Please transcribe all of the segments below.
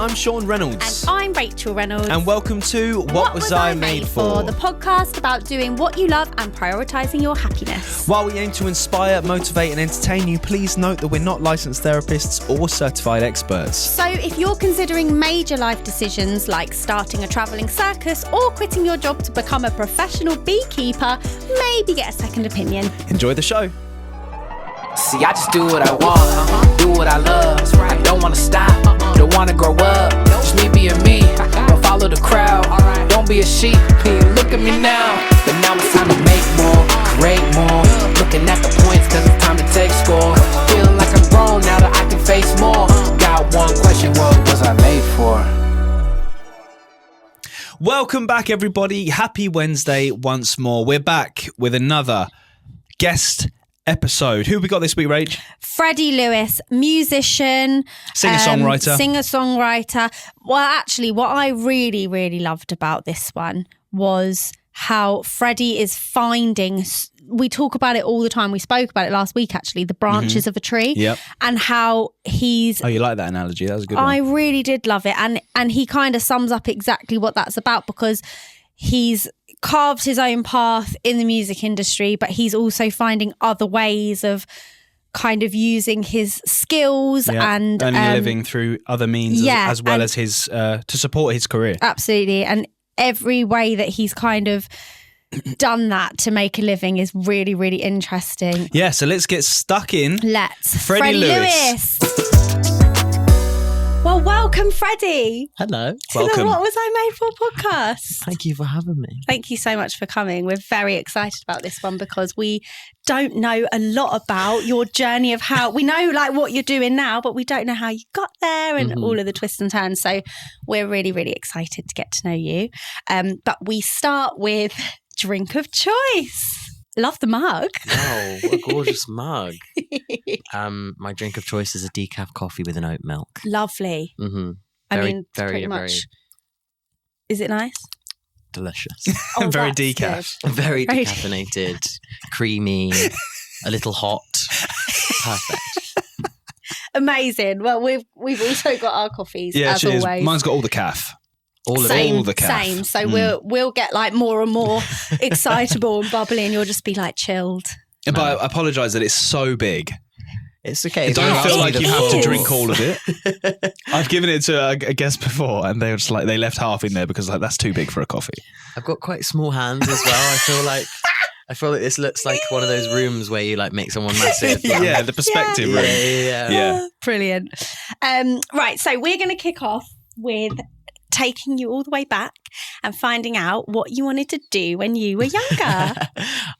I'm Shaun Reynolds. And I'm Rachael Reynolds. And welcome to What Was I Made For? The podcast about doing what you love and prioritising your happiness. While we aim to inspire, motivate and entertain you, please note that we're not licensed therapists or certified experts. So if you're considering major life decisions like starting a travelling circus or quitting your job to become a professional beekeeper, maybe get a second opinion. Enjoy the show. See, I just do what I want, do what I love. I don't wanna stop, don't wanna grow up. Just me being me, don't follow the crowd. Don't be a sheep, look at me now. But now it's time to make more, create more. Looking at the points, cause it's time to take score. Feeling like I'm grown now that I can face more. Got one question, what was I made for? Welcome back, everybody. Happy Wednesday once more. We're back with another guest episode. Who we got this week, Rach? Freddie Lewis, musician, singer-songwriter. Well, actually, what I really loved about this one was how Freddie is finding. We talk about it all the time. We spoke about it last week, actually, the branches of a tree. Yep. And how he's... Oh, you like that analogy? That was a good one. I really did love it. And he kind of sums up exactly what that's about, because he's carved his own path in the music industry, but he's also finding other ways of kind of using his skills and earning a living through other means as well as his to support his career. Absolutely. And every way that he's kind of done that to make a living is really interesting. Yeah, so let's get stuck in. Let's. Freddie Lewis. Well, welcome, Freddie. Hello. To the What Was I Made For podcast. Thank you for having me. Thank you so much for coming. We're very excited about this one because we don't know a lot about your journey of how... We know like what you're doing now, but we don't know how you got there and all of the twists and turns. So we're really excited to get to know you. But we start with drink of choice. Love the mug. Wow, what a gorgeous mug. My drink of choice is a decaf coffee with an oat milk. Lovely. Mm-hmm. Pretty much. Is it nice? Delicious. Oh, very decaf. Very decaffeinated, creamy, a little hot. Perfect. Amazing. Well, we've also got our coffees, as always. Mine's got all the calf. All the calf. Same. So we'll get like more and more excitable and bubbly, and you'll just be like chilled. But I apologise that it's so big. It's okay. Don't feel like you have to drink all of it. I've given it to a guest before, and they were just like, they left half in there because like that's too big for a coffee. I've got quite small hands as well. I feel like this looks like one of those rooms where you like make someone massive. Yeah, the perspective room. Yeah. Brilliant. Right, so we're going to kick off with taking you all the way back and finding out what you wanted to do when you were younger.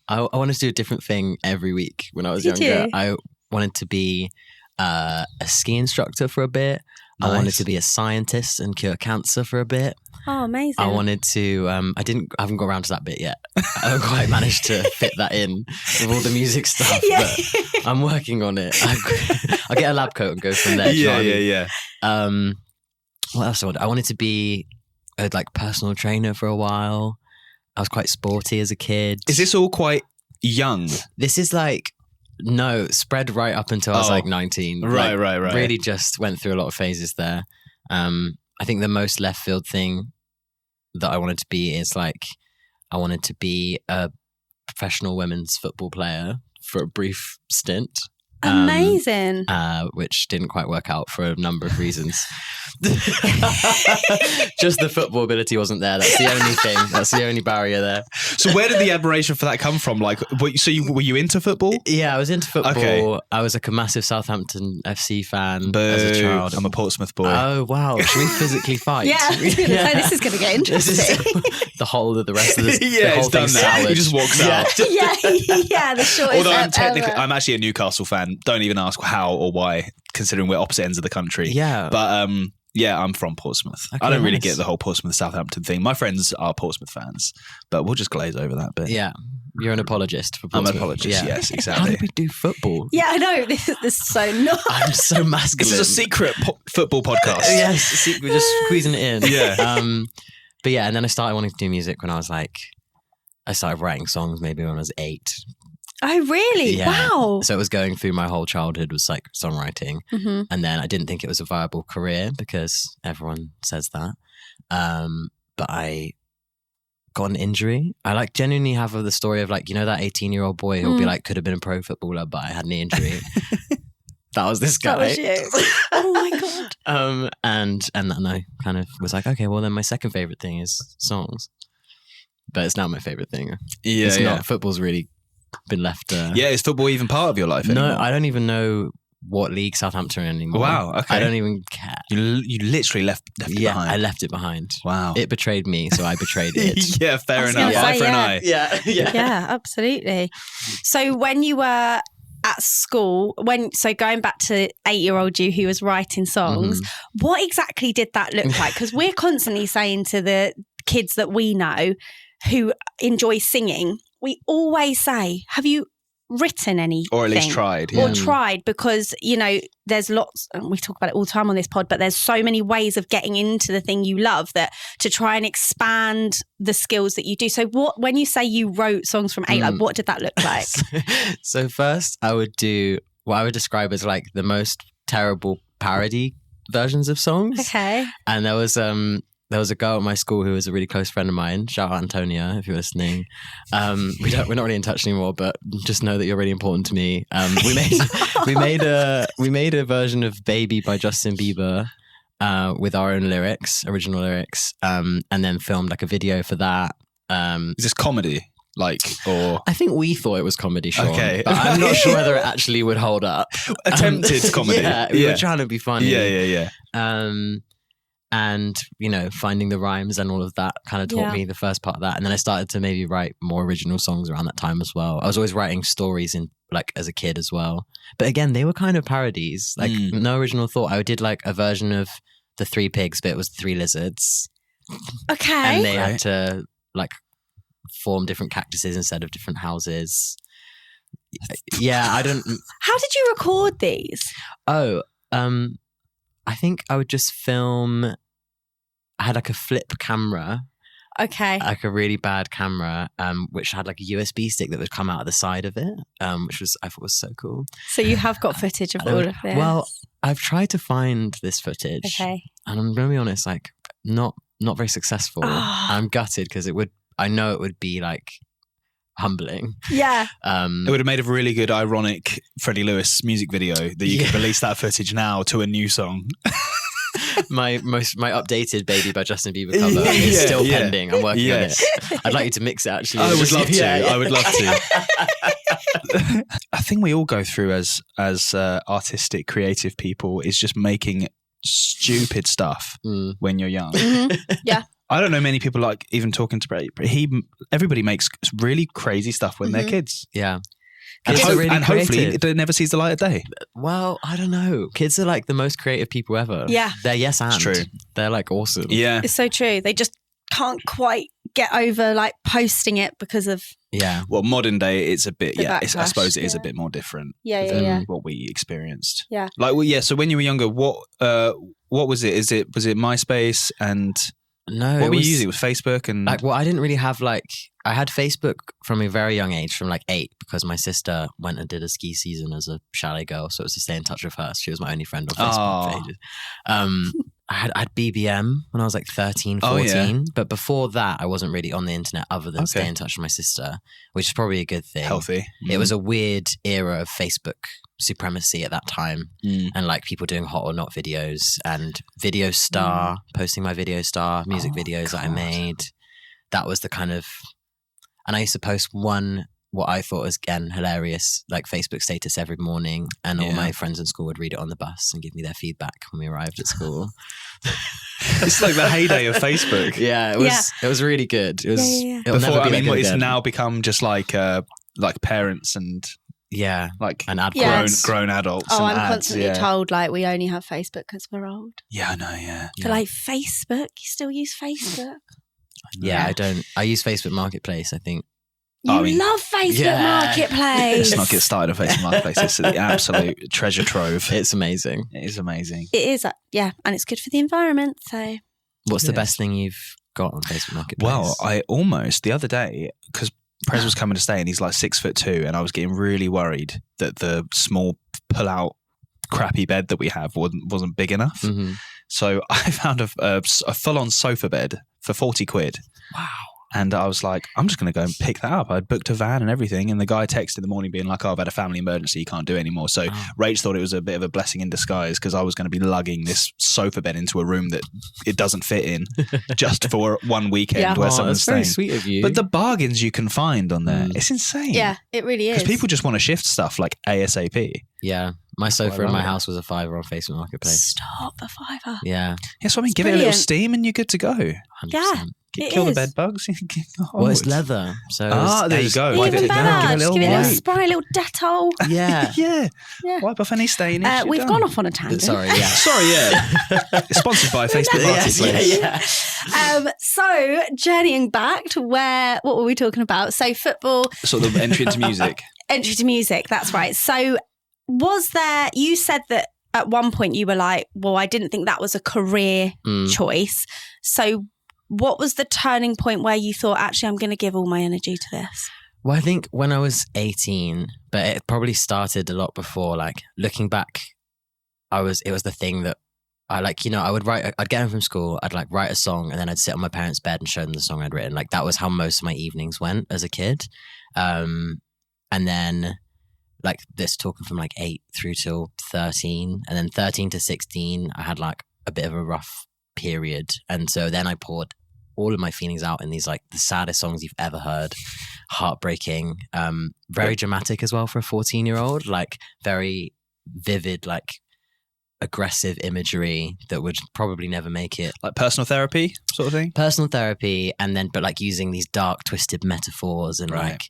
I wanted to do a different thing every week when I was Did younger. you? I wanted to be a ski instructor for a bit. Nice. I wanted to be a scientist and cure cancer for a bit. Oh, amazing. I wanted to, I haven't got around to that bit yet. I haven't quite managed to fit that in with all the music stuff, but I'm working on it. I'll get a lab coat and go from there. Yeah. What else? I wanted to be a personal trainer for a while. I was quite sporty as a kid. Is this all quite young? This is spread right up until I was 19. Right. Really just went through a lot of phases there. I think the most left field thing that I wanted to be is I wanted to be a professional women's football player for a brief stint. Amazing. Which didn't quite work out for a number of reasons. Just the football ability wasn't there. That's the only thing. That's the only barrier there. So where did the admiration for that come from? Were you into football? Yeah, I was into football. Okay. I was a massive Southampton FC fan Boo. as a child. I'm a Portsmouth boy. Oh, wow. Should we physically fight? Yeah, I was going to say, this is going to get interesting. The whole of the rest of this. Yeah, the whole it's done thing's now. soured. He just walks out. Yeah, the shortest. Although I'm actually a Newcastle fan. Don't even ask how or why, considering we're opposite ends of the country. Yeah. But I'm from Portsmouth. Okay, I don't really get the whole Portsmouth-Southampton thing. My friends are Portsmouth fans, but we'll just glaze over that bit. Yeah. You're an apologist for I'm Portsmouth. an apologist, yes, How exactly. did we do football? Yeah, I know. This is so not. I'm so masculine. This is a secret football podcast. Yes, we're just squeezing it in. Yeah. But yeah, and then I started wanting to do music when I was I started writing songs maybe when I was 8. Oh, really? Yeah. Wow. So it was going through my whole childhood was like songwriting. Mhm. And then I didn't think it was a viable career because everyone says that. But I got an injury. I like genuinely have the story of like, you know, that 18-year-old boy who'll be like, could have been a pro footballer, but I had an injury. That was this guy. That was you. Oh my God. And then I kind of was like, okay, well then my second favorite thing is songs. But it's not my favorite thing. Yeah, it's not. Football's really been left. Yeah, is football even part of your life anymore? No, I don't even know what league Southampton are in anymore. Wow, okay. I don't even care. You literally left it behind. I left it behind. Wow. It betrayed me, so I betrayed it. Yeah, fair was enough. gonna Eye say, for an yeah. eye. Yeah. Yeah, absolutely. So when you were at school, going back to 8-year-old you who was writing songs, what exactly did that look like? Because we're constantly saying to the kids that we know who enjoy singing, we always say, have you written anything? Or at least tried. Or tried, because, you know, there's lots, and we talk about it all the time on this pod, but there's so many ways of getting into the thing you love that to try and expand the skills that you do. So when you say you wrote songs from 8, like what did that look like? So first I would do what I would describe as like the most terrible parody versions of songs. Okay. And there was a girl at my school who was a really close friend of mine. Shout out Antonia if you're listening. We're not really in touch anymore, but just know that you're really important to me. We made a version of "Baby" by Justin Bieber with our own lyrics, original lyrics, and then filmed like a video for that. Is this comedy? Or I think we thought it was comedy, Shaun. Okay. But I'm not sure whether it actually would hold up. Attempted comedy. Yeah, we were trying to be funny. Yeah. And, you know, finding the rhymes and all of that kind of taught me the first part of that. And then I started to maybe write more original songs around that time as well. I was always writing stories as a kid as well. But again, they were kind of parodies, no original thought. I did like a version of the 3 pigs, but it was 3 lizards. Okay. And they had to like form different cactuses instead of different houses. Yeah, I don't... How did you record these? I think I would just film. I had like a flip camera. Okay. Like a really bad camera, which had like a USB stick that would come out of the side of it, which I thought was so cool. So you have got footage of all of this? Well, I've tried to find this footage. Okay. And I'm going to be honest, like not very successful. I'm gutted because I know it would be like humbling. Yeah. It would have made a really good ironic Freddie Lewis music video that you could release that footage now to a new song. My updated "Baby" by Justin Bieber cover is still pending. I'm working on it. I'd like you to mix it actually. I would love to. I would love to. I think we all go through as artistic, creative people is just making stupid stuff when you're young. Yeah. I don't know many people like even talking to Freddie, but everybody makes really crazy stuff when they're kids. Yeah. And, really hopefully creative. it never sees the light of day. Well, I don't know. Kids are like the most creative people ever. Yeah. They're yes and. It's true. They're like awesome. Yeah. It's so true. They just can't quite get over like posting it because of... Yeah. Well, modern day, it's a bit, The I backlash, suppose it is a bit more different Yeah. what we experienced. Yeah. Like, well, yeah, so when you were younger, what was it? Was it MySpace and... No, what were you using? It was Facebook and... Like, well, I didn't really have I had Facebook from a very young age, from like 8, because my sister went and did a ski season as a chalet girl. So it was to stay in touch with her. She was my only friend on Facebook for ages. I had BBM when I was like 13, 14. But before that, I wasn't really on the internet other than stay in touch with my sister, which is probably a good thing. Healthy. It was a weird era of Facebook supremacy at that time, and like people doing hot or not videos and Video Star, posting my Video Star music videos that I made. That was the kind of, and I used to post what I thought was again hilarious like Facebook status every morning, and all my friends in school would read it on the bus and give me their feedback when we arrived at school. It's like the heyday of Facebook. Yeah, it was really good. It was it'll Before, never be like it it's again. now become just like parents and like an ad grown adults. Oh, and I'm ads, constantly told like we only have Facebook because we're old. Yeah, I know. Yeah. They're like, Facebook? You still use Facebook? Yeah, I don't. I use Facebook Marketplace, I think. You love Facebook Marketplace. Let's not get started on Facebook Marketplace. It's the absolute treasure trove. It's amazing. It is amazing. It is, and it's good for the environment. So, what's the best thing you've got on Facebook Marketplace? Well, I almost the other day, because Prez was coming to stay, and he's like 6'2", and I was getting really worried that the small pull-out crappy bed that we have wasn't big enough. Mm-hmm. So I found a full-on sofa bed for 40 quid. Wow. And I was like, I'm just going to go and pick that up. I'd booked a van and everything. And the guy texted in the morning being like, oh, I've had a family emergency. You can't do it anymore. So Rach thought it was a bit of a blessing in disguise because I was going to be lugging this sofa bed into a room that it doesn't fit in just for one weekend where someone's staying. That's very sweet of you. But the bargains you can find on there, it's insane. Yeah, it really is. Because people just want to shift stuff like ASAP. Yeah. My sofa in my house was a £5 on Facebook Marketplace. Stop, a £5. Yeah. Yeah, so I mean, give it a little steam and you're good to go. 100%. Yeah. Kill the bed bugs. Well, it's leather. So there you go. Even better. Just give it a little spray, a little Dettol. Yeah. Yeah. Wipe off any stain. We've gone off on a tangent. Sorry, yeah. It's sponsored by Facebook Marketplace. Yeah. So, journeying back to what were we talking about? So, football. Sort of entry into music. Entry to music, that's right. So, you said that at one point you were like, well, I didn't think that was a career choice. So, what was the turning point where you thought, actually, I'm going to give all my energy to this? Well, I think when I was 18, but it probably started a lot before. Like looking back, it was the thing that I like. I'd get home from school, I'd like write a song, and then I'd sit on my parents' bed and show them the song I'd written. Like that was how most of my evenings went as a kid. And then like this talking from like 8 through till 13, and then 13 to 16, I had like a bit of a rough period, and so then I poured all of my feelings out in these like the saddest songs you've ever heard, heartbreaking, very dramatic as well for a 14-year-old, like very vivid, like aggressive imagery that would probably never make it. Like personal therapy sort of thing? Personal therapy, and then but like using these dark twisted metaphors and like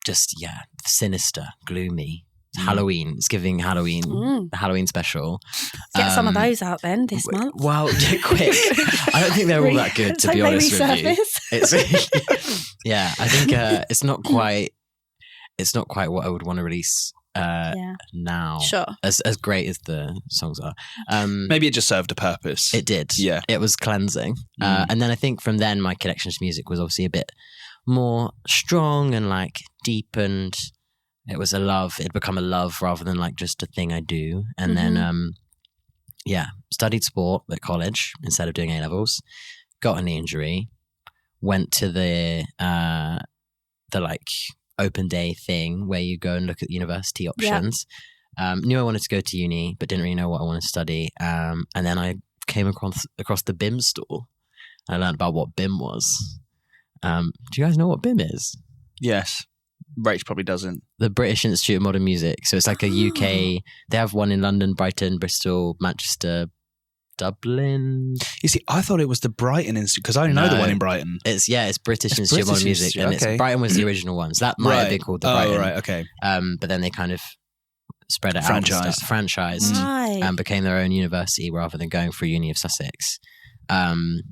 just sinister, gloomy. Halloween. It's giving Halloween, the Halloween special. Get some of those out then this month. Well, quick. I don't think they're all that good, to be honest with you. It's, I think it's not quite what I would want to release now. Sure. As great as the songs are. Maybe it just served a purpose. It did. Yeah. It was cleansing. And then I think from then my connection to music was obviously a bit more strong and like deepened. It was it'd become a love rather than like just a thing I do. And then, studied sport at college instead of doing A-levels, got a knee injury, went to the like open day thing where you go and look at university options. Knew I wanted to go to uni, but didn't really know what I wanted to study. And then I came across the BIM store. I learned about what BIM was. Do you guys know what BIM is? Yes. Rach probably doesn't. The British Institute of Modern Music. So it's like a UK. They have one in London, Brighton, Bristol, Manchester, Dublin. You see, I thought it was the Brighton Institute because I only know the one in Brighton. It's British Institute of Modern Music, and Brighton was the original one. So that might have been called the Brighton. Oh, right, okay. But then they kind of spread it franchised, and became their own university rather than going for Uni of Sussex. And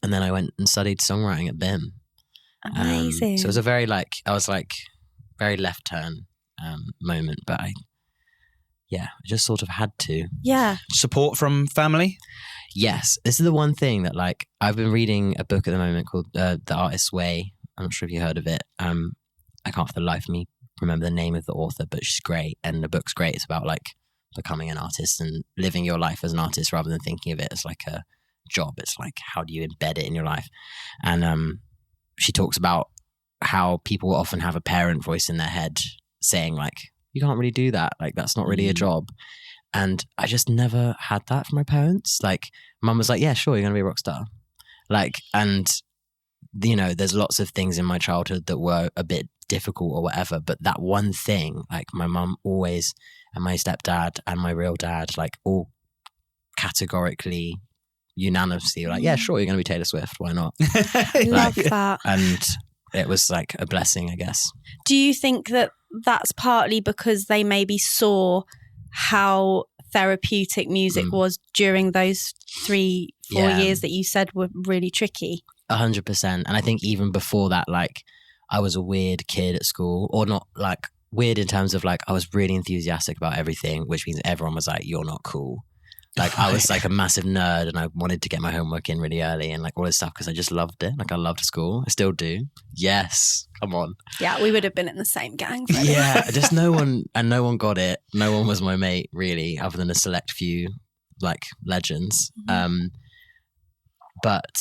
then I went and studied songwriting at BIM. Amazing. So it was a very very left turn moment, but I just sort of had to. Yeah. Support from family? Yes. This is the one thing that like I've been reading a book at the moment called The Artist's Way. I'm not sure if you heard of it. I can't for the life of me remember the name of the author, but she's great, and the book's great. It's about like becoming an artist and living your life as an artist rather than thinking of it as like a job. It's like, how do you embed it in your life? And she talks about how people often have a parent voice in their head saying like, you can't really do that. Like, that's not really a job. And I just never had that from my parents. Like, mum was like, yeah, sure, you're going to be a rock star. Like, and, there's lots of things in my childhood that were a bit difficult or whatever. But that one thing, like my mum always, and my stepdad and my real dad, like all categorically unanimously like, yeah, sure, you're going to be Taylor Swift. Why not? Love that. And it was like a blessing, I guess. Do you think that that's partly because they maybe saw how therapeutic music was during those 3-4 years that you said were really tricky? 100%. And I think even before that, like I was a weird kid at school, or not like weird in terms of like I was really enthusiastic about everything, which means everyone was like, you're not cool. Like I was like a massive nerd and I wanted to get my homework in really early and like all this stuff because I just loved it. Like I loved school. I still do. Yes. Come on. Yeah, we would have been in the same gang. Freddie. Yeah. Just no one got it. No one was my mate really, other than a select few like legends. But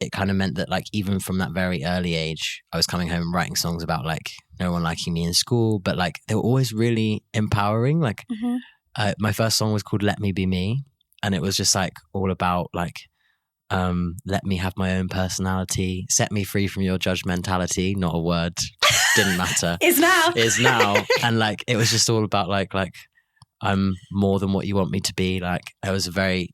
it kind of meant that like even from that very early age, I was coming home and writing songs about like no one liking me in school, but like they were always really empowering. Like my first song was called Let Me Be Me. And it was just like all about like, let me have my own personality, set me free from your judgmentality. Not a word, didn't matter. Is now. And like, it was just all about like, I'm more than what you want me to be. Like it was a very,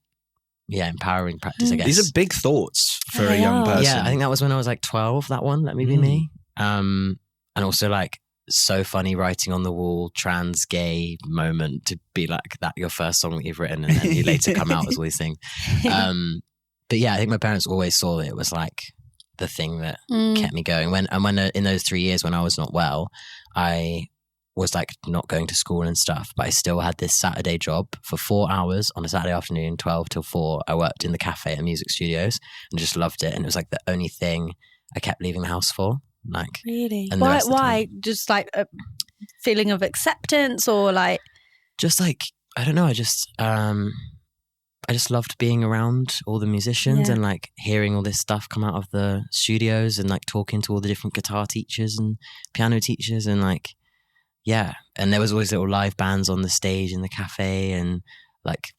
empowering practice, I guess. These are big thoughts for a young person. Yeah, I think that was when I was like 12, that one, Let Me Be Me. And also like, so funny writing on the wall, trans, gay moment to be like that your first song that you've written and then you later come out as all these things. But yeah, I think my parents always saw that it was like the thing that kept me going. When in those 3 years when I was not well, I was like not going to school and stuff, but I still had this Saturday job for 4 hours on a Saturday afternoon, 12 till 4. I worked in the cafe at music studios and just loved it. And it was like the only thing I kept leaving the house for. Like really, why? Just like a feeling of acceptance, or like just like I don't know. I just loved being around all the musicians and like hearing all this stuff come out of the studios and like talking to all the different guitar teachers and piano teachers and like and there was always little live bands on the stage in the cafe and like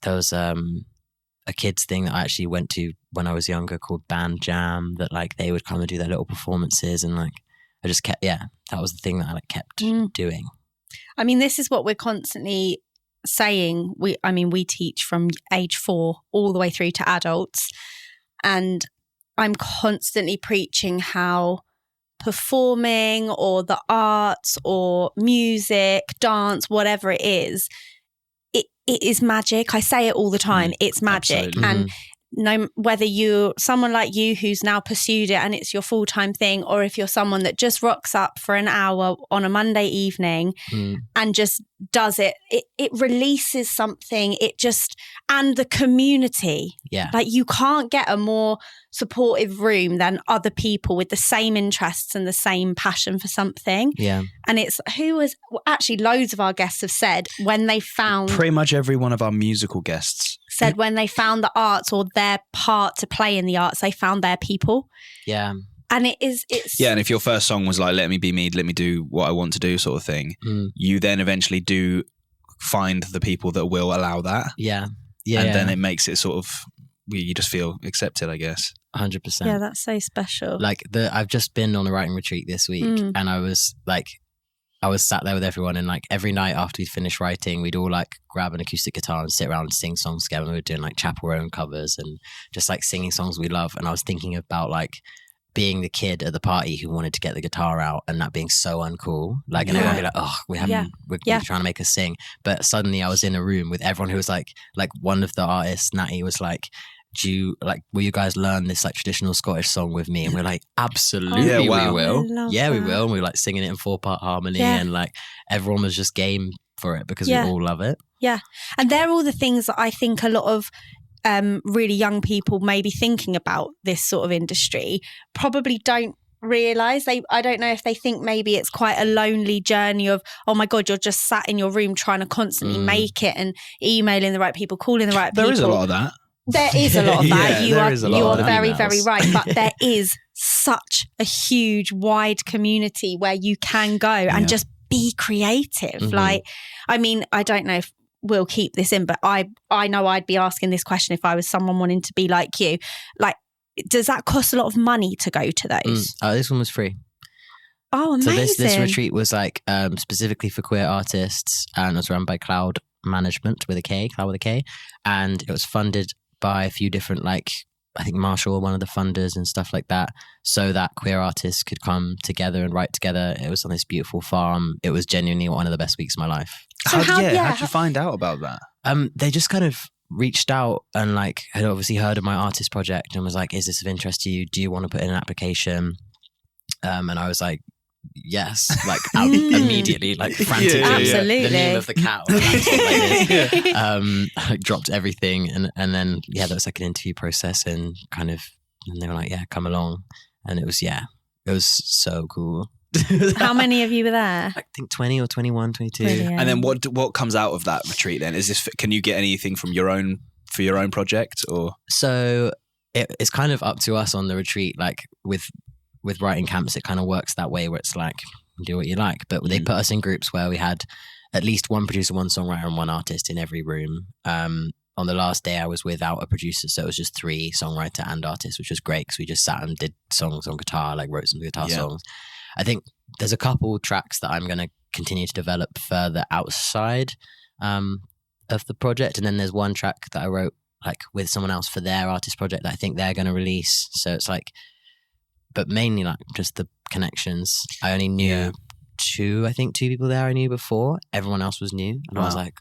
there was a kids thing that I actually went to when I was younger called Band Jam, that like they would come and do their little performances and like I just kept that was the thing that I like kept doing. I mean, this is what we're constantly saying. We teach from age 4 all the way through to adults, and I'm constantly preaching how performing or the arts or music, dance, whatever it is is magic. I say it all the time. It's magic. Absolutely. And no, whether you're someone like you who's now pursued it and it's your full-time thing, or if you're someone that just rocks up for an hour on a Monday evening and just does it releases something. And the community. Yeah. Like you can't get a more supportive room than other people with the same interests and the same passion for something. Yeah. And it's actually loads of our guests have said when they found pretty much every one of our musical guests said when they found the arts or their part to play in the arts, they found their people. Yeah. And it's and if your first song was like, let me be me, let me do what I want to do sort of thing, you then eventually do find the people that will allow that. Yeah. And then it makes it sort of, you just feel accepted, I guess. 100%. Yeah, that's so special. Like I've just been on a writing retreat this week and I was sat there with everyone and like every night after we'd finished writing, we'd all like grab an acoustic guitar and sit around and sing songs together. And we were doing like Chapel Roan covers and just like singing songs we love. And I was thinking about like being the kid at the party who wanted to get the guitar out and that being so uncool. Like, and everyone be like, oh, we're trying to make us sing. But suddenly I was in a room with everyone who was like one of the artists, Natty, was like, will you guys learn this like traditional Scottish song with me? And we're like, absolutely, we will. Yeah, we will. And we were like singing it in 4-part harmony and like everyone was just game for it because we all love it. Yeah. And they're all the things that I think a lot of really young people maybe thinking about this sort of industry probably don't realize. I don't know if they think maybe it's quite a lonely journey of, oh my God, you're just sat in your room trying to constantly make it and emailing the right people, calling the right people. There is a lot of that. There is a lot of that. You are very, emails. very right. But there is such a huge, wide community where you can go and just be creative. Like, I mean, I don't know if we'll keep this in, but I know I'd be asking this question if I was someone wanting to be like you. Like, does that cost a lot of money to go to those? This one was free. Oh, amazing. So this retreat was like specifically for queer artists and it was run by Cloud Management with a K, and it was funded by a few different, like, I think Marshall, one of the funders and stuff like that, so that queer artists could come together and write together. It was on this beautiful farm. It was genuinely one of the best weeks of my life. So how did you find out about that? They just kind of reached out and like had obviously heard of my artist project and was like, is this of interest to you? Do you want to put in an application? And I was like, yes, like immediately, like frantically. Absolutely. The name of the cat on the laptop, like this. I dropped everything, and then there was like an interview process, and kind of, and they were like, yeah, come along, and it was so cool. How many of you were there? I think 20 or 21, 22. Brilliant. And then what comes out of that retreat then? Is this, can you get anything from your own project, or? So it's kind of up to us on the retreat, like with writing camps, it kind of works that way where it's like, do what you like. But they put us in groups where we had at least one producer, one songwriter, and one artist in every room. On the last day I was without a producer, so it was just 3 songwriter and artists, which was great because we just sat and did songs on guitar, like wrote some guitar songs. I think there's a couple tracks that I'm going to continue to develop further outside of the project, and then there's one track that I wrote like with someone else for their artist project that I think they're going to release. So it's like, but mainly like just the connections. I only knew 2 people there I knew before. Everyone else was new, and I was like,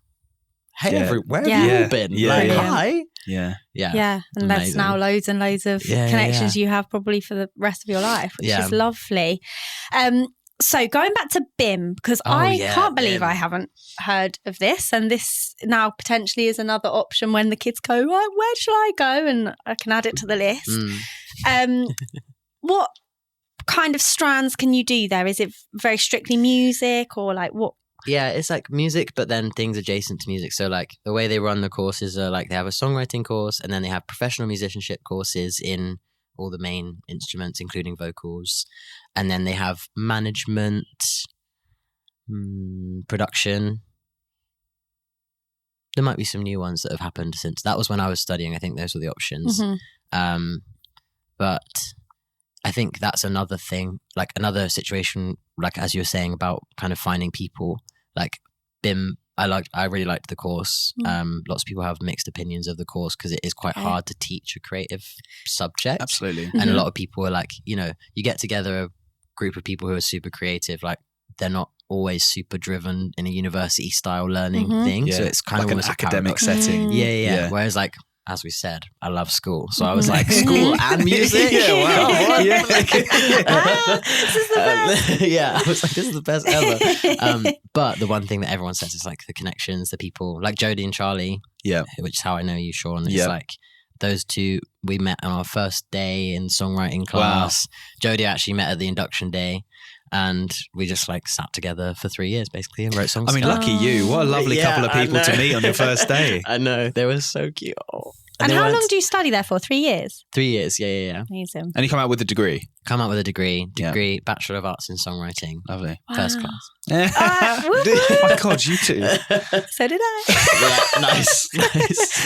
hey, where have you been? Hi. Yeah. And there's now loads and loads of connections you have probably for the rest of your life, which is lovely. So going back to BIM, because I can't believe I haven't heard of this, and this now potentially is another option when the kids go, well, where shall I go? And I can add it to the list. What kind of strands can you do there? Is it very strictly music, or like what? Yeah, it's like music, but then things adjacent to music. So like the way they run the courses are like they have a songwriting course, and then they have professional musicianship courses in all the main instruments, including vocals. And then they have management, production. There might be some new ones that have happened since. That was when I was studying. I think those were the options. But I think that's another thing, like another situation, like as you were saying about kind of finding people, like BIM. I really liked the course. Lots of people have mixed opinions of the course because it is quite hard to teach a creative subject. Absolutely. And a lot of people are like, you get together a group of people who are super creative, like they're not always super driven in a university style learning thing. So it's kind like of an academic setting. Yeah. Whereas like, as we said, I love school. So I was like, school and music? Wow. This is the best. I was like, this is the best ever. But the one thing that everyone says is like the connections, the people, like Jodie and Charlie, which is how I know you, Shaun. It's like those 2, we met on our first day in songwriting class. Wow. Jodie actually met at the induction day. And we just like sat together for 3 years basically and wrote songs. I mean, lucky you. What a lovely couple of people to meet on your first day. I know. They were so cute. And how long do you study there for? 3 years? 3 years, yeah. Amazing. And you come out with a degree? Come out with a degree, Bachelor of Arts in Songwriting. Lovely. First class. Oh my God, you too. So did I. Nice.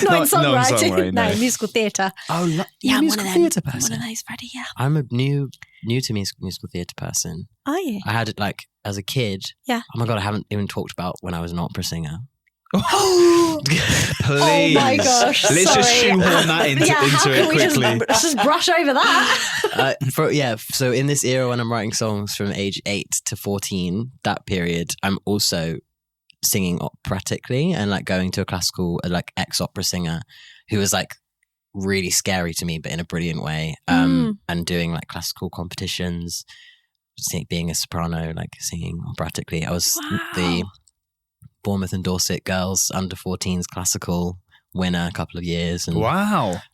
Not in songwriting. No, musical theatre. Oh, yeah, musical theatre person. One of those, Freddie, yeah. I'm a new to musical theatre person. Are you? I had it like as a kid. Yeah. Oh my God, I haven't even talked about when I was an opera singer. Please. Oh my gosh. Let's just shoehorn that into it quickly. Let's just brush over that. So in this era when I'm writing songs from age 8 to 14, that period, I'm also singing operatically and like going to a classical, like ex-opera singer who was like really scary to me, but in a brilliant way. And doing like classical competitions, being a soprano, like singing operatically. I was the Bournemouth and Dorset girls under 14s classical winner a couple of years. And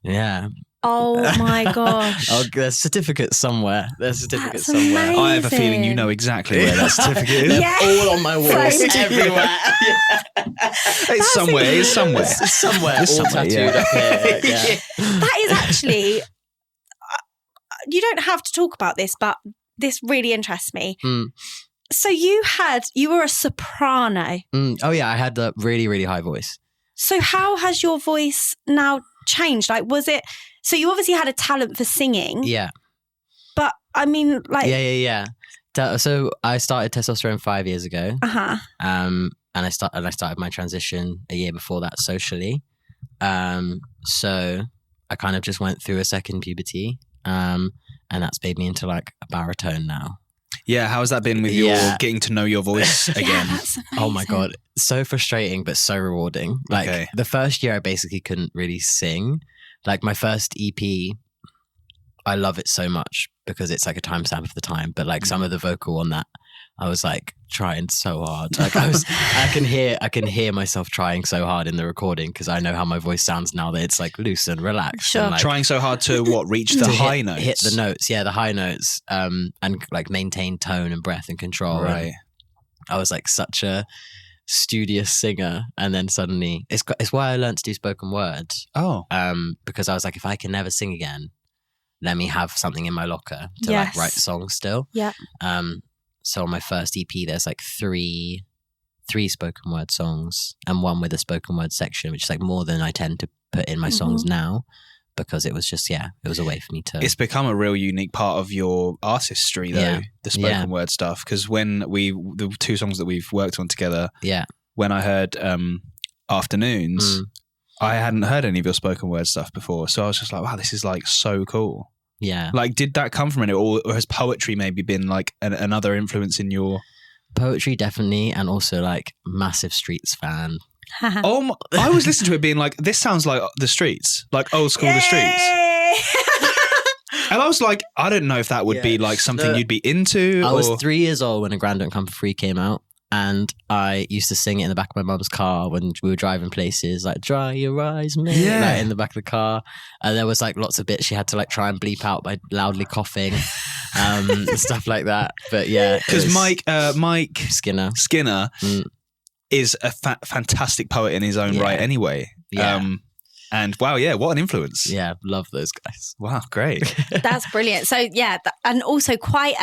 yeah. Oh my gosh. There's certificates somewhere. That's somewhere. amazing. I have a feeling you know exactly where that certificate is. Yeah. All on my walls, everywhere. It's somewhere. It's somewhere. All tattooed up here. Yeah. That is actually, you don't have to talk about this, but this really interests me. So you were a soprano. Oh yeah, I had a really, really high voice. So how has your voice now changed? Like, was it, so you obviously had a talent for singing. Yeah. But I mean, like. Yeah. So I started testosterone 5 years ago. And I started my transition a year before that socially. So I kind of just went through a second puberty. And that's made me into like a baritone now. Yeah, how has that been with your getting to know your voice again? That's amazing. Oh my God. So frustrating, but so rewarding. Like the first year I basically couldn't really sing. Like my first EP, I love it so much because it's like a timestamp of the time. But like some of the vocal on that, I was like trying so hard. Like I can hear myself trying so hard in the recording because I know how my voice sounds now that it's like loose and relaxed. Sure. And like, Trying so hard to reach the high notes. Hit the notes, the high notes, and like maintain tone and breath and control. Right. And I was like such a studious singer, and then suddenly it's why I learned to do spoken word. Because I was like, if I can never sing again, let me have something in my locker to like write songs still. Yeah. So on my first EP, there's like three spoken word songs and one with a spoken word section, which is like more than I tend to put in my songs now, because it was just it was a way for me to. It's become a real unique part of your artistry, though, the spoken word stuff. Because when the 2 songs that we've worked on together, when I heard Afternoons, I hadn't heard any of your spoken word stuff before, so I was just like, wow, this is like so cool. Yeah. Like, did that come from it, or has poetry maybe been like another influence in your... Poetry, definitely, and also like massive Streets fan. I was listening to it being like, this sounds like the Streets, like old school The Streets. And I was like, I don't know if that would be like something you'd be into. I was 3 years old when A Grand Don't Come For Free came out. And I used to sing it in the back of my mum's car when we were driving places, like "Dry Your Eyes, Mate," like in the back of the car. And there was like lots of bits she had to like try and bleep out by loudly coughing, and stuff like that. But yeah, because Mike Skinner is a fantastic poet in his own right, anyway. Yeah. And wow, what an influence! Yeah, love those guys. Wow, great. That's brilliant. So and also quite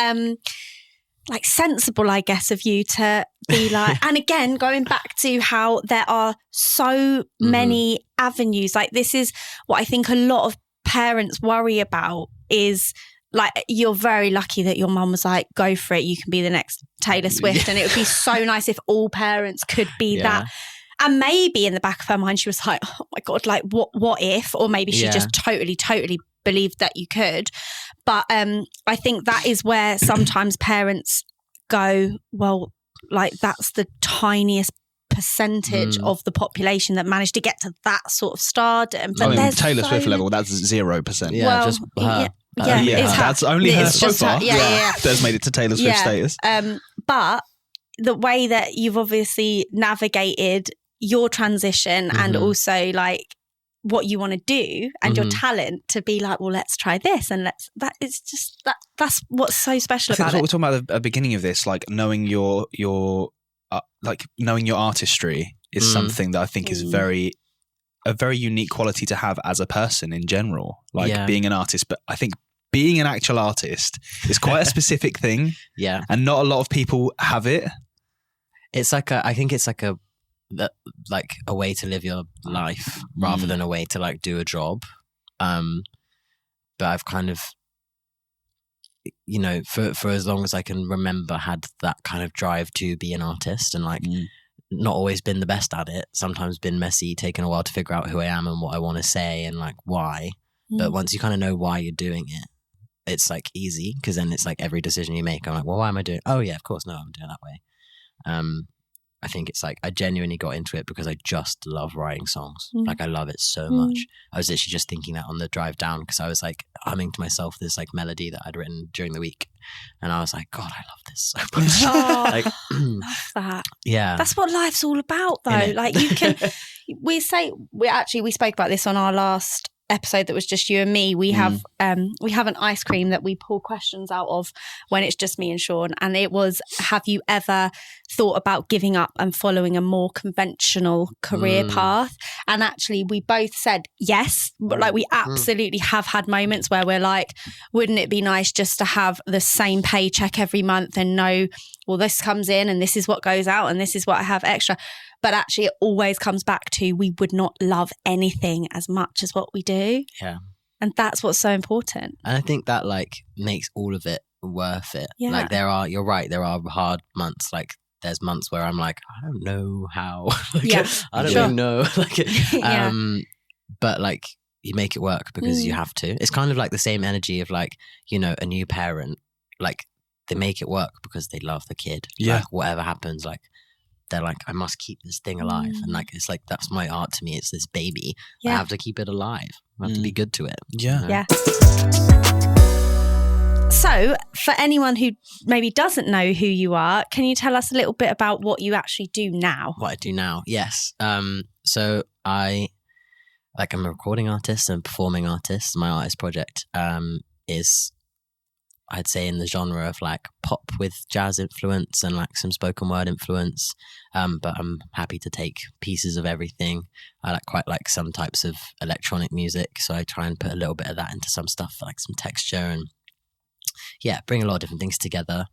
like sensible, I guess, of you to be like, and again, going back to how there are so many avenues, like this is what I think a lot of parents worry about is like, you're very lucky that your mum was like, go for it, you can be the next Taylor Swift. And it would be so nice if all parents could be that. And maybe in the back of her mind, she was like, oh my God, like what if? Or maybe she just totally believed that you could. But I think that is where sometimes parents go, well, like that's the tiniest percentage of the population that managed to get to that sort of stardom. But I mean, Taylor Swift level, that's 0%. Yeah, well, just her. That's only her so far. Yeah. That's made it to Taylor Swift status. But the way that you've obviously navigated your transition and also like what you want to do and your talent to be like, well, let's try this and that's what's so special about it. That's what we're talking about at the beginning of this, like knowing your knowing your artistry is something that I think is a very unique quality to have as a person in general, like being an artist. But I think being an actual artist is quite a specific thing. Yeah. And not a lot of people have it. It's like I think it's like a way to live your life rather than a way to like do a job. But I've kind of, for as long as I can remember, had that kind of drive to be an artist and like not always been the best at it. Sometimes been messy, taken a while to figure out who I am and what I want to say and like why. But once you kind of know why you're doing it, it's like easy, because then it's like every decision you make, I'm like, well, why am I doing it? Oh yeah, of course, no, I'm doing it that way. I think it's like I genuinely got into it because I just love writing songs. Like I love it so much. I was literally just thinking that on the drive down, because I was like humming to myself this like melody that I'd written during the week, and I was like, God, I love this so much. Oh, love that. Yeah, that's what life's all about, though. Like you can, we spoke about this on our last episode that was just you and me. We have an ice cream that we pull questions out of when it's just me and Shaun, and it was, have you ever thought about giving up and following a more conventional career path? And actually we both said yes, but like we absolutely have had moments where we're like, wouldn't it be nice just to have the same paycheck every month and know, well, this comes in and this is what goes out and this is what I have extra. But actually it always comes back to, we would not love anything as much as what we do. Yeah. And that's what's so important. And I think that like makes all of it worth it. Yeah. Like you're right, there are hard months. Like there's months where I'm like, I don't know how. I don't really know. But like you make it work because you have to. It's kind of like the same energy of like, a new parent, like they make it work because they love the kid. Yeah. Like whatever happens, like they're like, I must keep this thing alive. And like, it's like, that's my art to me. It's this baby. Yeah. I have to keep it alive. I have to be good to it. Yeah. Yeah. So, for anyone who maybe doesn't know who you are, can you tell us a little bit about what you actually do now? What I do now? Yes. So I'm a recording artist and performing artist. My artist project is, I'd say, in the genre of like pop with jazz influence and like some spoken word influence. But I'm happy to take pieces of everything. I quite like some types of electronic music, so I try and put a little bit of that into some stuff, like some texture, and bring a lot of different things together.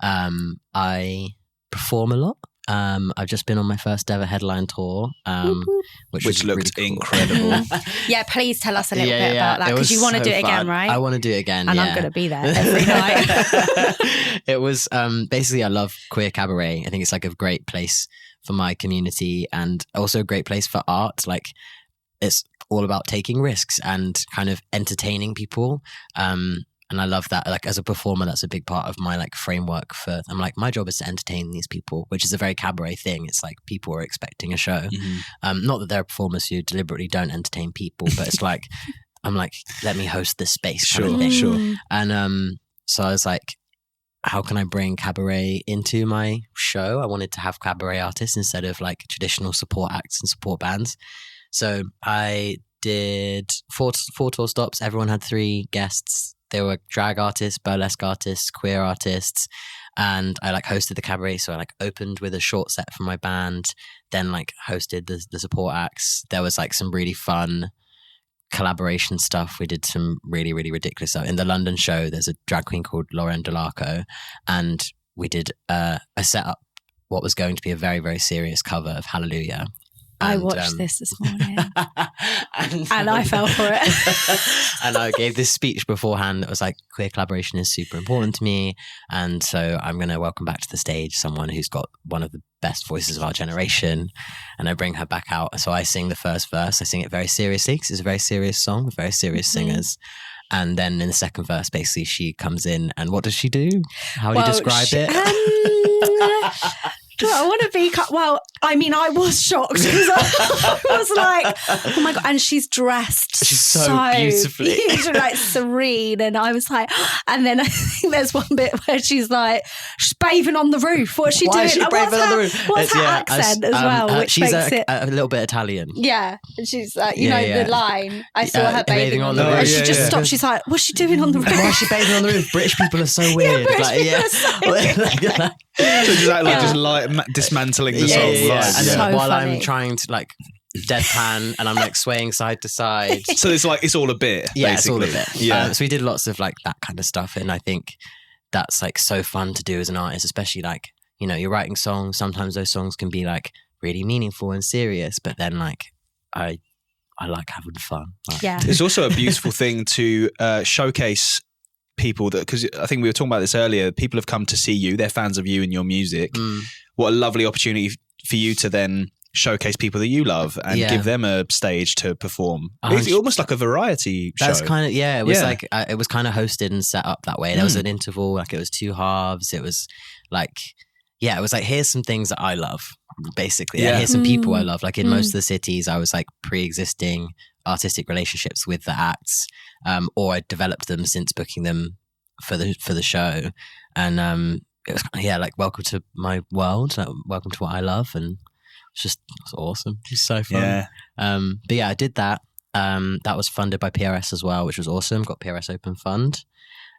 I perform a lot. I've just been on my first ever headline tour, which looked really cool. incredible. Yeah, please tell us a little bit about that, because you want to do it again, right? I want to do it again, and I'm going to be there every night. It was basically, I love queer cabaret. I think it's like a great place for my community, and also a great place for art. Like, it's all about taking risks and kind of entertaining people. And I love that. Like, as a performer, that's a big part of my like framework for, I'm like, my job is to entertain these people, which is a very cabaret thing. It's like people are expecting a show. Mm-hmm. Not that there are performers who deliberately don't entertain people, but it's like, I'm like, let me host this space. Kind of thing. Sure. And so I was like, how can I bring cabaret into my show? I wanted to have cabaret artists instead of like traditional support acts and support bands. So I did four tour stops. Everyone had 3 guests. There were drag artists, burlesque artists, queer artists, and I like hosted the cabaret. So I like opened with a short set from my band, then like hosted the support acts. There was like some really fun collaboration stuff. We did some really, really ridiculous stuff. In the London show, there's a drag queen called Lauren Delarco, and we did a set up what was going to be a very, very serious cover of Hallelujah. I watched this morning and I fell for it. And I gave this speech beforehand that was like, queer collaboration is super important to me. And so I'm going to welcome back to the stage someone who's got one of the best voices of our generation. And I bring her back out. So I sing the first verse. I sing it very seriously because it's a very serious song with very serious singers. And then in the second verse, basically, she comes in and what does she do? How do you describe it? I want to be... Well, I mean, I was shocked because I was like, oh my God. And she's dressed she's so beautifully. like serene. And I was like... And then I think there's one bit where she's bathing on the roof. What's she doing? Is she bathing on the roof? What's her accent as well? Which she's makes it... a little bit Italian. Yeah. And she's like, the line. I saw her bathing on the roof. And she just stopped. She's like, what's she doing on the roof? Why is she bathing on the roof? British people are so weird. So just dismantling the song. Yeah. And then So while funny. I'm trying to like deadpan and I'm like swaying side to side. So it's all a bit. Yeah, basically. it's all a bit. Yeah. So we did lots of like that kind of stuff, and I think that's like so fun to do as an artist, especially like, you're writing songs. Sometimes those songs can be like really meaningful and serious, but then like I like having fun. Like, Yeah. It's also a beautiful thing to showcase people that, because I think we were talking about this earlier, people have come to see you, they're fans of you and your music. What a lovely opportunity for you to then showcase people that you love and give them a stage to perform. It's almost like a variety show. That's kind of, it was like, it was kind of hosted and set up that way. There was an interval, like it was 2 halves. It was like, it was like, here's some things that I love, basically. And here's some people I love. Like in most of the cities, I was like pre-existing artistic relationships with the acts, or I developed them since booking them for the show. And it was like, welcome to my world, like, welcome to what I love, and it's awesome. It's so fun. But I did that. That was funded by PRS as well, which was awesome. Got PRS Open Fund.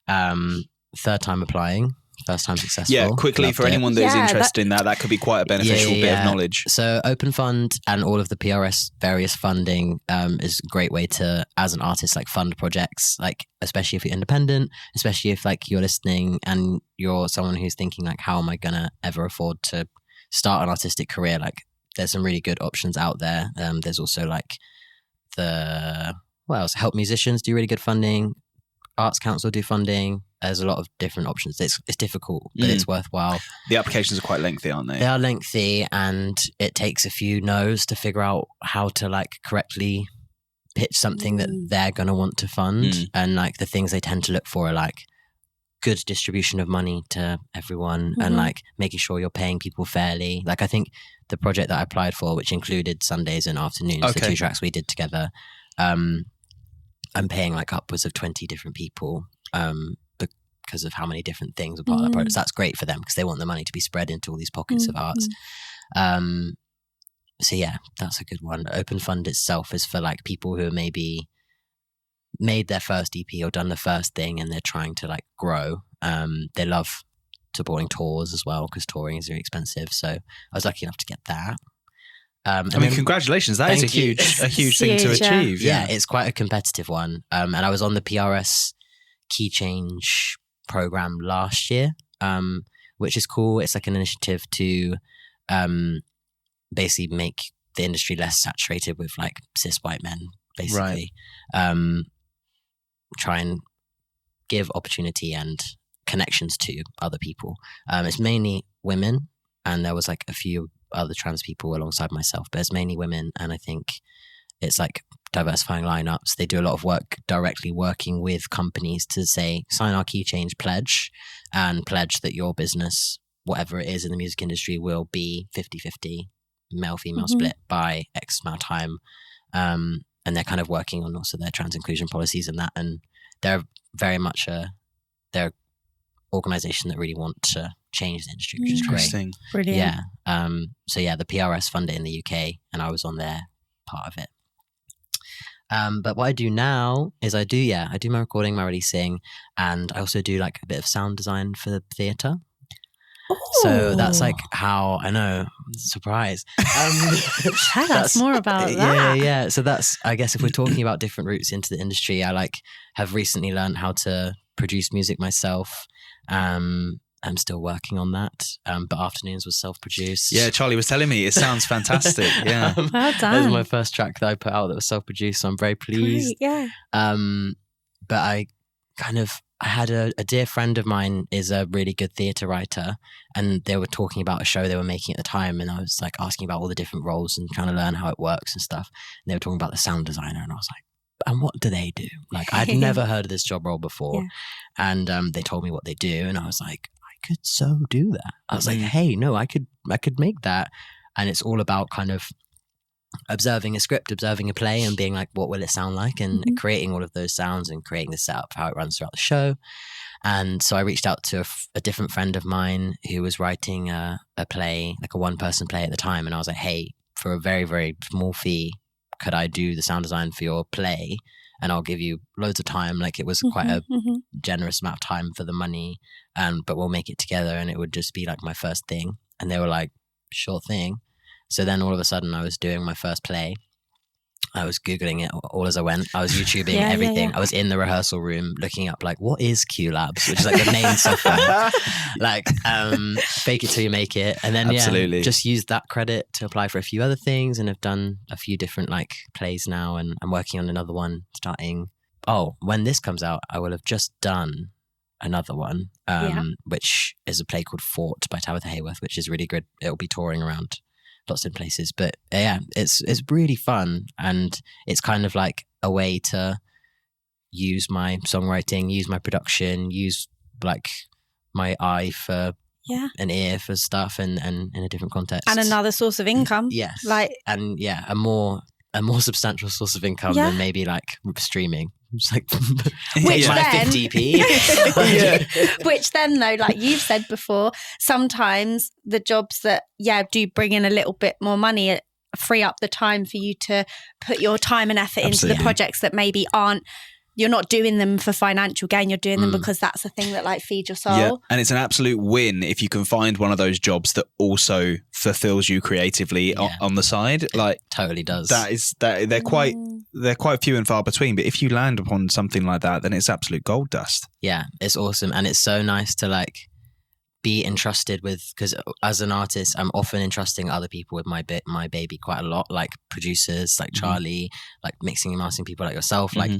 3rd time applying. First time successful. Yeah, quickly Loved for it. anyone that is interested in that could be quite a beneficial bit of knowledge. So Open Fund and all of the PRS various funding is a great way to, as an artist, like fund projects, like especially if you're independent, especially if like you're listening and you're someone who's thinking like, how am I gonna ever afford to start an artistic career? Like there's some really good options out there. There's also like Help Musicians do really good funding. Arts Council do funding. There's a lot of different options. It's difficult, but it's worthwhile. The applications are quite lengthy, aren't they? They are lengthy, and it takes a few no's to figure out how to like correctly pitch something that they're going to want to fund. And like the things they tend to look for are like good distribution of money to everyone and like making sure you're paying people fairly. Like I think the project that I applied for, which included Sundays and afternoons, the 2 tracks we did together, I'm paying like upwards of 20 different people because of how many different things are part of that project. So that's great for them because they want the money to be spread into all these pockets of arts. So yeah, that's a good one. Open Fund itself is for like people who maybe made their first EP or done the first thing and they're trying to like grow. They love supporting tours as well because touring is very expensive. So I was lucky enough to get that. I mean, congratulations. That is a huge thing to achieve. Yeah, it's quite a competitive one. And I was on the PRS Key Change program last year, which is cool. It's like an initiative to basically make the industry less saturated with like cis white men, basically. Try and give opportunity and connections to other people. It's mainly women, and there was like a few other trans people alongside myself, but it's mainly women. And I think it's like diversifying lineups. They do a lot of work directly working with companies to say, sign our key change pledge and pledge that your business, whatever it is in the music industry, will be 50-50 male-female split by X amount of time. And they're kind of working on also their trans inclusion policies and that. And they're very much they're organization that really want to change the industry, which is great. Brilliant. Yeah. So yeah, the PRS fund it in the UK and I was on their part of it. But what I do now is I do my recording, my releasing, and I also do like a bit of sound design for the theatre. So that's like how I know. Surprise. Tell us more about that. Yeah. So that's, I guess, if we're talking about different routes into the industry, I like have recently learned how to produce music myself. I'm still working on that. But Afternoons was self-produced. Yeah, Charlie was telling me it sounds fantastic. Yeah, well done. That was my first track that I put out that was self-produced. So I'm very pleased. Great, yeah. But I had a dear friend of mine is a really good theatre writer, and they were talking about a show they were making at the time, and I was like asking about all the different roles and trying to learn how it works and stuff. And they were talking about the sound designer, and I was like, and what do they do? Like I'd never heard of this job role before. And they told me what they do, and I was like, I could so do that. I was like, hey, no, I could make that. And it's all about kind of observing a script, observing a play and being like, what will it sound like? And creating all of those sounds and creating the setup, how it runs throughout the show. And so I reached out to a different friend of mine who was writing a play, like a one-person play at the time. And I was like, hey, for a very, very small fee, could I do the sound design for your play? And I'll give you loads of time. Like it was quite a generous amount of time for the money. But we'll make it together and it would just be like my first thing. And they were like, sure thing. So then all of a sudden I was doing my first play. I was Googling it all as I went. I was YouTubing everything. I was in the rehearsal room looking up like, what is Q Labs? Which is like the main software. Like fake it till you make it. And then just use that credit to apply for a few other things and have done a few different like plays now. And I'm working on another one starting. Oh, when this comes out, I will have just done another one, which is a play called Fort by Tabitha Hayworth, which is really good. It'll be touring around lots of places, but it's really fun, and it's kind of like a way to use my songwriting, use my production, use like my eye for an ear for stuff, and in a different context, and another source of income. Yes, like and a more substantial source of income than maybe like streaming. It's like which my then 50p. Which then though, like you've said before, sometimes the jobs that do bring in a little bit more money free up the time for you to put your time and effort into the projects that maybe you're not doing them for financial gain, you're doing them because that's the thing that like feeds your soul. Yeah. And it's an absolute win if you can find one of those jobs that also fulfills you creatively on the side. Like it totally does. They're quite few and far between, but if you land upon something like that, then it's absolute gold dust. Yeah, it's awesome. And it's so nice to like be entrusted with, because as an artist, I'm often entrusting other people with my baby quite a lot, like producers, like Charlie, like mixing and mastering people like yourself, like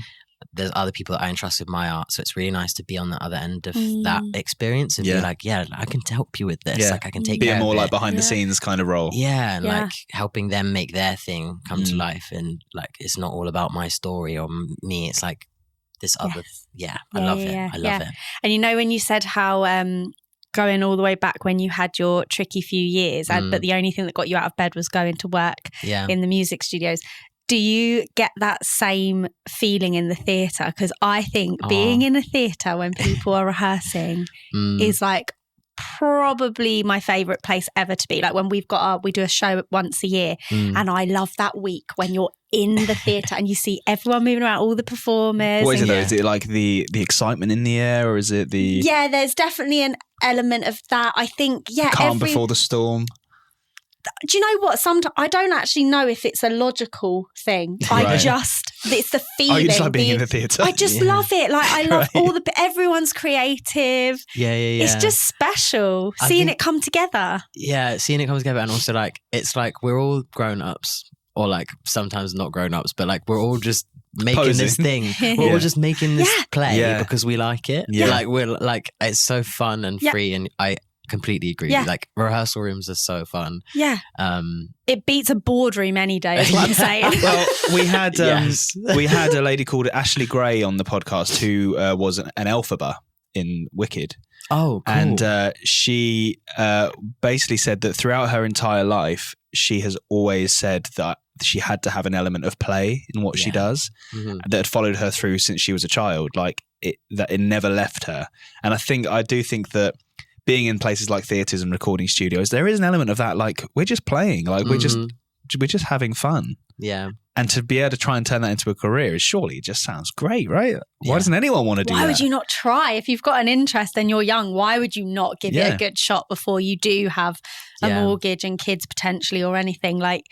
there's other people that I entrust with my art. So it's really nice to be on the other end of that experience and be like, I can help you with this. Like I can take care of it. Be a more like behind the scenes kind of role. Yeah. And like helping them make their thing come to life. And like, it's not all about my story or me. It's like this other. Yeah, I love it. I love it. And you know, when you said how going all the way back when you had your tricky few years, but the only thing that got you out of bed was going to work in the music studios. Do you get that same feeling in the theatre? Because I think being in a theatre when people are rehearsing is like probably my favourite place ever to be. Like when we do a show once a year, and I love that week when you're in the theatre and you see everyone moving around, all the performers. What is it though? Is it like the excitement in the air, or is it the... Yeah, there's definitely an element of that. I think, calm before the storm. Do you know what? Sometimes I don't actually know if it's a logical thing. It's the feeling. Oh, you just like being in the theatre? I just love it. Like I love everyone's creative. Yeah. It's just special seeing it come together. Yeah, seeing it come together, and also like it's like we're all grown ups, or like sometimes not grown ups, but like we're all just making this thing. We're all just making this play because we like it. Yeah. Like we're like it's so fun and free, and I completely agree. Like rehearsal rooms are so fun. Yeah. It beats a boardroom any day, is what I'm saying. Well, we had a lady called Ashley Gray on the podcast who was an Elphaba in Wicked. Oh, cool. And she basically said that throughout her entire life, she has always said that she had to have an element of play in what she does that had followed her through since she was a child. Like that it never left her. And I do think that being in places like theatres and recording studios, there is an element of that. Like we're just playing, like we're just having fun. Yeah. And to be able to try and turn that into a career is surely it just sounds great, right? Why doesn't anyone want to do that? Why would you not try? If you've got an interest and you're young, why would you not give it a good shot before you do have a mortgage and kids potentially or anything? Like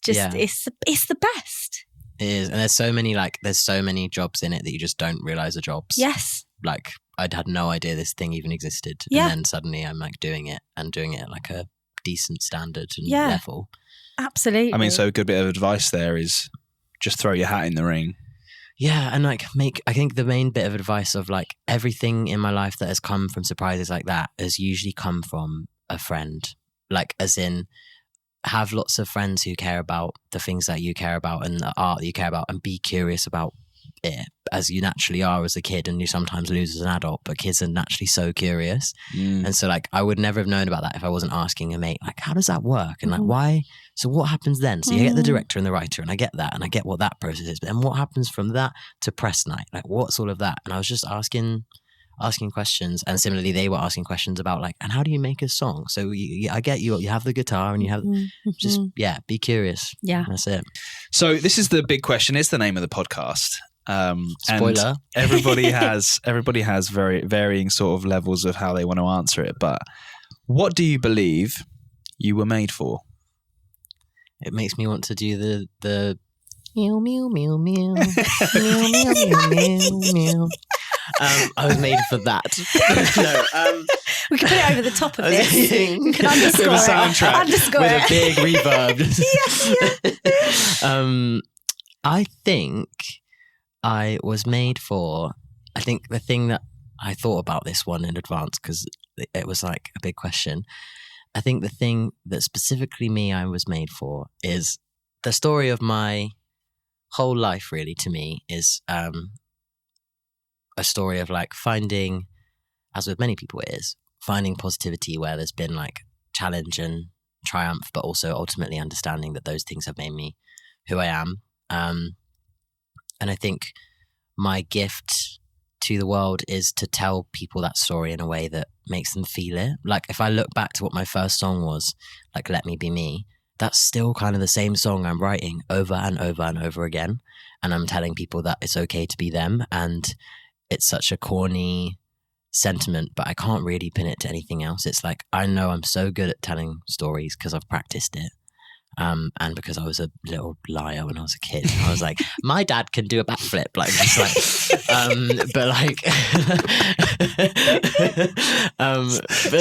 it's the best. It is. And there's so many jobs in it that you just don't realise are jobs. Yes. Like I'd had no idea this thing even existed. Yeah. And then suddenly I'm like doing it at like a decent standard and level. Absolutely. I mean, so a good bit of advice there is just throw your hat in the ring. Yeah. And like I think the main bit of advice of like everything in my life that has come from surprises like that has usually come from a friend. Like as in have lots of friends who care about the things that you care about and the art that you care about, and be curious about it as you naturally are as a kid, and you sometimes lose as an adult, but kids are naturally so curious. And so like I would never have known about that if I wasn't asking a mate like, how does that work? And like why, so what happens then? So you get the director and the writer, and I get that, and I get what that process is, but then what happens from that to press night? Like what's all of that? And I was just asking questions, and similarly they were asking questions about like, and how do you make a song? So I get you have the guitar and you have just be curious. That's it. So this is the big question. It's the name of the podcast. Spoiler. And everybody has very varying sort of levels of how they want to answer it. But what do you believe you were made for? It makes me want to do the meow meow meow meow meow meow meow meow meow. I was made for that. No, we can put it over the top of this. We can underscore it. Soundtrack with a big reverb. I think I was made for. I think the thing that I thought about this one in advance because it was like a big question. I think the thing that specifically I was made for is the story of my whole life. Really, to me, is a story of like finding, as with many people it is, finding positivity where there's been like challenge and triumph, but also ultimately understanding that those things have made me who I am. And I think my gift to the world is to tell people that story in a way that makes them feel it. Like if I look back to what my first song was, like Let Me Be Me, that's still kind of the same song I'm writing over and over and over again. And I'm telling people that it's okay to be them. And it's such a corny sentiment, but I can't really pin it to anything else. It's like, I know I'm so good at telling stories because I've practiced it. And because I was a little liar when I was a kid, I was like, my dad can do a backflip, like just like, but like,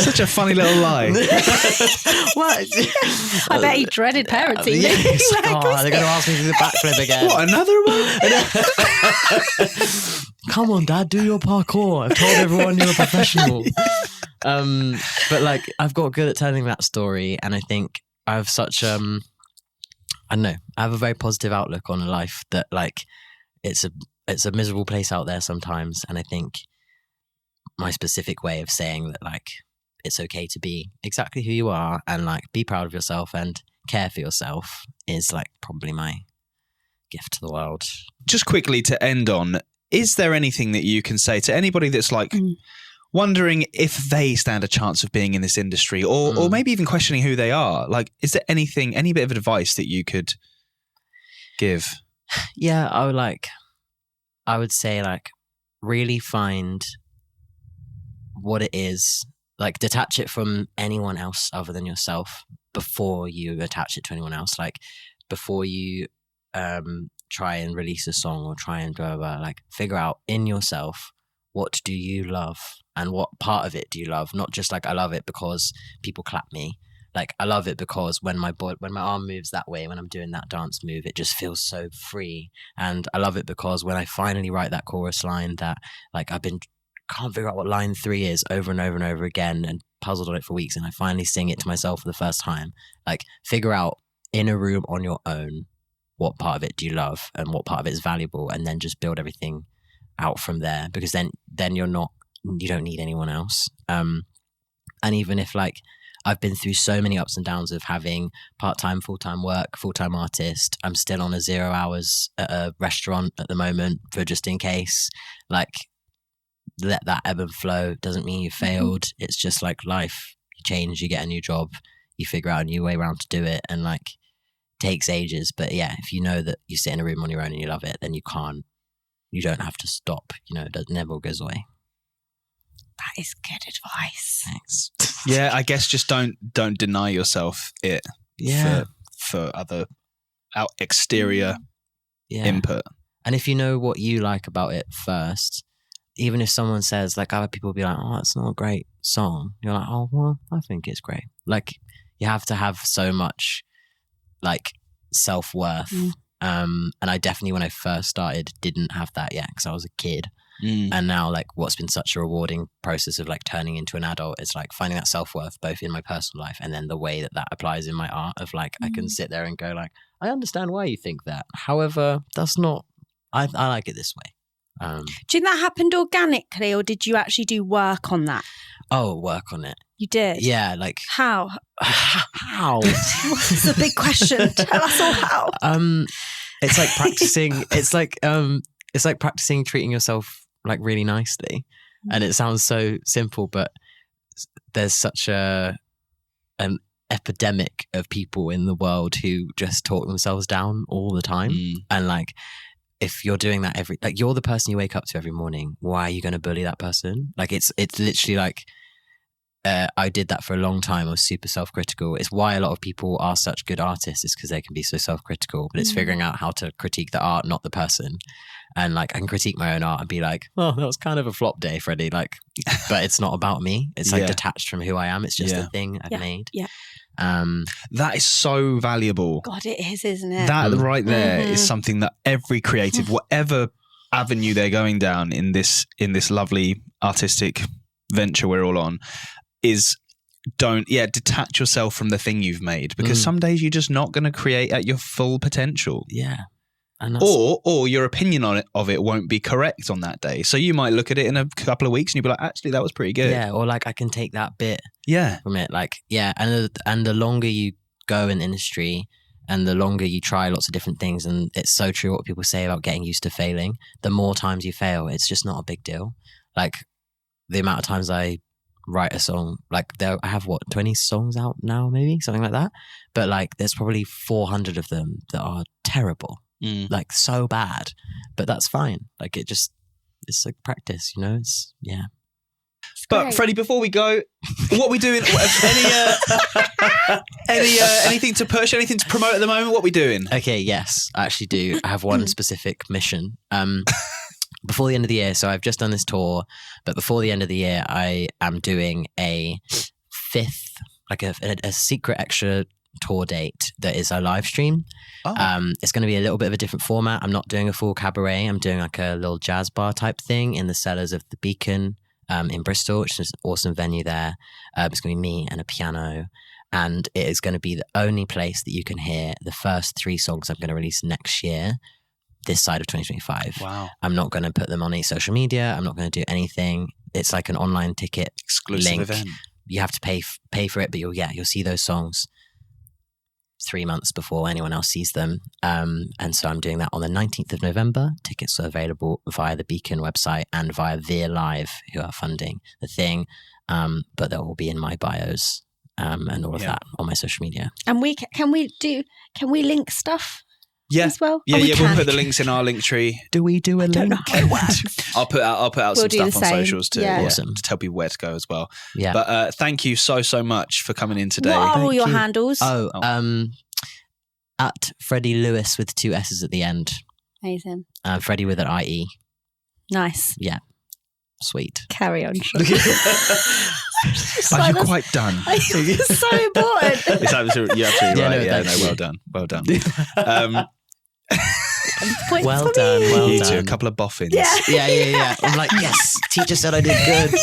such a funny little lie. What? I bet he dreaded parenting. Yes. Oh, they're going to ask me to do the backflip again. What, another one? Come on, Dad, do your parkour. I've told everyone you're a professional. But like, I've got good at telling that story, and I think I have such I don't know, I have a very positive outlook on life that like it's it's a miserable place out there sometimes. And I think my specific way of saying that, like, it's okay to be exactly who you are and like be proud of yourself and care for yourself is like probably my gift to the world. Just quickly to end on, is there anything that you can say to anybody that's like wondering if they stand a chance of being in this industry or maybe even questioning who they are? Like, is there any bit of advice that you could give? Yeah, I would say like really find what it is, like detach it from anyone else other than yourself before you attach it to anyone else. Like before you try and release a song or try and blah, blah, blah, like figure out in yourself, what do you love and what part of it do you love? Not just like, I love it because people clap me. Like I love it because when my arm moves that way, when I'm doing that dance move, it just feels so free. And I love it because when I finally write that chorus line that like can't figure out what line 3 is over and over and over again and puzzled on it for weeks, and I finally sing it to myself for the first time. Like figure out in a room on your own, what part of it do you love and what part of it is valuable, and then just build everything out from there, because then you don't need anyone else. And even if like I've been through so many ups and downs of having part-time, full-time work, full-time artist, I'm still on a 0 hours at a restaurant at the moment for just in case. Like let that ebb and flow. Doesn't mean you failed. It's just like life. You change, you get a new job, you figure out a new way around to do it, and like takes ages. But yeah, if you know that you sit in a room on your own and you love it, then you don't have to stop. You know, it never goes away. That is good advice. Thanks. Yeah, I guess just don't deny yourself it for other exterior input. And if you know what you like about it first, even if someone says, like, other people will be like, oh, it's not a great song, you're like, oh, well, I think it's great. Like, you have to have so much, like, self-worth. And I definitely, when I first started, didn't have that yet because I was a kid. And now, like, what's been such a rewarding process of, like, turning into an adult is, like, finding that self-worth both in my personal life and then the way that applies in my art of, like, I can sit there and go, like, I understand why you think that. However, that's not, I like it this way. Do you think that happened organically, or did you actually do work on that? Oh, work on it. You did? Yeah, like how? How? It's a big question. Tell us all how. It's like practicing. It's like practicing treating yourself like really nicely, and it sounds so simple, but there's such an epidemic of people in the world who just talk themselves down all the time, and like. If you're doing that you're the person you wake up to every morning, why are you going to bully that person? Like it's literally like, I did that for a long time. I was super self-critical. It's why a lot of people are such good artists, is because they can be so self-critical, but it's figuring out how to critique the art, not the person. And like, I can critique my own art and be like, oh, that was kind of a flop day, Freddie. Like, but it's not about me. It's like detached from who I am. It's just a thing I've made. Yeah. That is so valuable. God, it is, isn't it? That right there is something that every creative, whatever avenue they're going down in this lovely artistic venture we're all on, is detach yourself from the thing you've made, because some days you're just not going to create at your full potential. Yeah. Or your opinion on it won't be correct on that day. So you might look at it in a couple of weeks and you'll be like, actually, that was pretty good. Yeah, or like I can take that bit from it. Like, yeah, and the longer you go in the industry and the longer you try lots of different things, and it's so true what people say about getting used to failing, the more times you fail, it's just not a big deal. Like the amount of times I write a song, like I have 20 songs out now, maybe something like that. But like there's probably 400 of them that are terrible. Like so bad, but that's fine. Like it's like practice, you know. It's But Freddie, before we go, what are we doing? Anything to push? Anything to promote at the moment? What are we doing? Okay, yes, I actually do. I have one specific mission. Before the end of the year, so I've just done this tour, but before the end of the year, I am doing a 5th, like a secret extra tour date that is a live stream. It's going to be a little bit of a different format. I'm not doing a full cabaret. I'm doing like a little jazz bar type thing in the cellars of the Beacon in Bristol, which is an awesome venue there. It's going to be me and a piano, and it is going to be the only place that you can hear the first 3 songs I'm going to release next year this side of 2025. Wow. I'm not going to put them on any social media. I'm not going to do anything. It's like an online ticket Exclusive link. event. You have to pay for it, but you'll see those songs 3 months before anyone else sees them. And so I'm doing that on the 19th of November. Tickets are available via the Beacon website and via Veer Live, who are funding the thing. But they'll all be in my bios and all of that on my social media. And can we link stuff? Yeah, as well? We'll put the links in our link tree. Do we do a link? I don't know how it works. I'll put out some stuff on socials to Awesome. to tell people where to go as well. Yeah. But thank you so much for coming in today. What are all Thank your you. handles? At Freddie Lewis with 2 S's at the end. Amazing. Freddie with an IE. Nice. Yeah. Sweet. Carry on, Shaun. Are you quite done? It's so important. It's absolutely, you're absolutely Yeah, right. no, Yeah, thank you. well done. Points Well for done, me. well You two, a done. couple of boffins. Yeah. Yeah. I'm like, yes, teacher said I did good.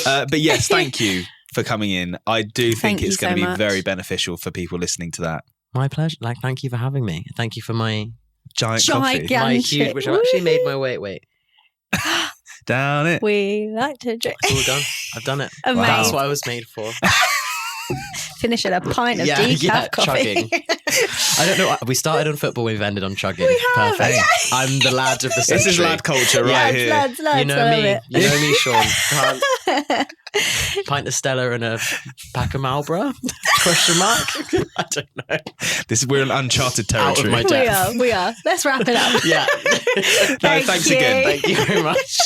But yes, thank you for coming in. I do think Thank it's you going to so be much. very beneficial for people listening to that. My pleasure. Like, thank you for having me. Thank you for my Giant coffee. Gigantic. huge, which I've actually made my way. Wait, Down it. We like to drink. it's all done. I've done it. Amazing. That's what I was made for. Finish at a pint of Yeah, decaf coffee. chugging. I don't know. We started on football. We've ended on chugging. We have, Perfect. yeah. I'm the lad of the This century. is lad culture right here. Lads, You I know love me. it. You know me, Shaun. Pint of Stella and a pack of Marlboro? Question mark? I don't know. We're in uncharted Out of territory. my We are. Let's wrap it up. Yeah. No, thanks again. Thank you very much.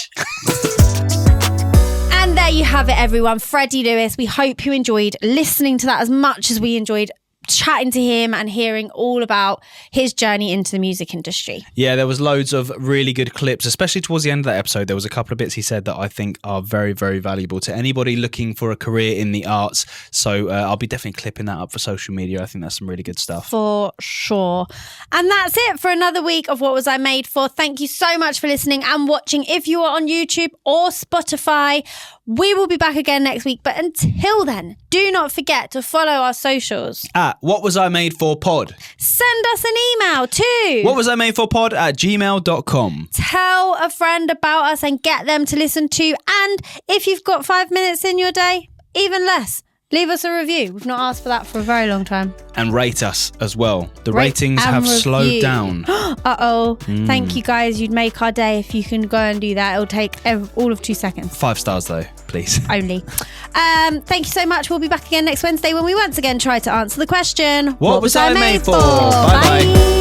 And there you have it, everyone. Freddie Lewis. We hope you enjoyed listening to that as much as we enjoyed chatting to him and hearing all about his journey into the music industry. Yeah, there was loads of really good clips, especially towards the end of that episode. There was a couple of bits he said that I think are very, very valuable to anybody looking for a career in the arts. So I'll be definitely clipping that up for social media. I think that's some really good stuff. For sure. And that's it for another week of What Was I Made For. Thank you so much for listening and watching. If you are on YouTube or Spotify, we will be back again next week. But until then, do not forget to follow our socials. At What Was I Made For Pod? Send us an email to whatwasImadeforpod@gmail.com. tell a friend about us and get them to listen to. And if you've got 5 minutes in your day, even less, leave us a review. We've not asked for that for a very long time. And rate us as well. The Rate ratings and have review. slowed down. Thank you guys. You'd make our day if you can go and do that. It'll take all of 2 seconds 5 stars though, please. only. Thank you so much. We'll be back again next Wednesday when we once again try to answer the question, What was I made for? Bye-bye. Bye.